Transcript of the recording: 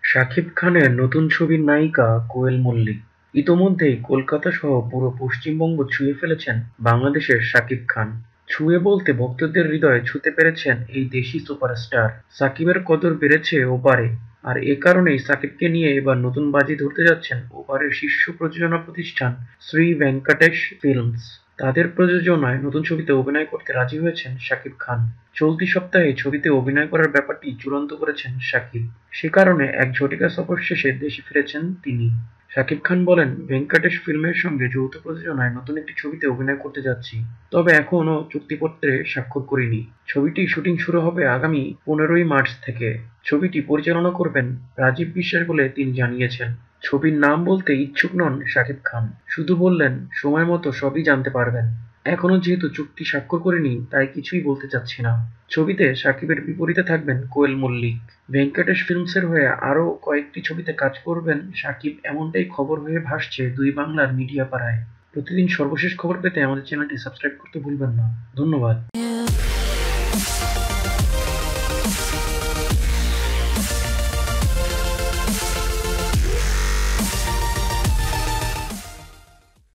শাকিব খানের নতুন ছবির নায়িকা কোয়েল মল্লিক। ইতোমধ্যেই কলকাতা সহ পুরো পশ্চিমবঙ্গ ছুঁয়ে ফেলেছেন বাংলাদেশের শাকিব খান। ছুঁয়ে বলতে ভক্তদের হৃদয়ে ছুঁতে পেরেছেন এই দেশি সুপারস্টার। সাকিবের কদর বেড়েছে ওপারে, আর এ কারণেই সাকিবকে নিয়ে এবার নতুন বাজি ধরতে যাচ্ছেন ওপারের শীর্ষ প্রযোজনা প্রতিষ্ঠান শ্রী ভেঙ্কটেশ ফিল্মস। তাদের প্রযোজনায় নতুন ছবিতে অভিনয় করতে রাজি হয়েছেন শাকিব খান। চলতি সপ্তাহে ছবিতে অভিনয় করার ব্যাপারটি চূড়ান্ত করেছেন শাকিব। সে কারণে এক ঝটিকা সফর শেষে দেশে ফিরেছেন তিনি। শাকিব খান বলেন, ভেঙ্কটেশ ফিল্মের সঙ্গে যৌথ প্রযোজনায় নতুন একটি ছবিতে অভিনয় করতে যাচ্ছি, তবে এখনও চুক্তিপত্রে স্বাক্ষর করিনি। ছবিটির শুটিং শুরু হবে আগামী 15ই মার্চ থেকে। ছবিটি পরিচালনা করবেন রাজীব বিশ্বাস বলে তিনি জানিয়েছেন। ছবির নাম বলতে ইচ্ছুক নন শাকিব খান, শুধু বললেন সময় মতো সবই জানতে পারবেন। এখনো যেহেতু চুক্তি স্বাক্ষর করিনি তাই কিছুই বলতে চাচ্ছি না। ছবিতে শাকিবের বিপরীতে থাকবেন কোয়েল মল্লিক। ভেঙ্কটেশ ফিল্মসের হয়ে আরও কয়েকটি ছবিতে কাজ করবেন শাকিব, এমনটাই খবর হয়ে ভাসছে দুই বাংলার মিডিয়া পাড়ায়। প্রতিদিন সর্বশেষ খবর পেতে আমাদের চ্যানেলটি সাবস্ক্রাইব করতে ভুলবেন না। ধন্যবাদ।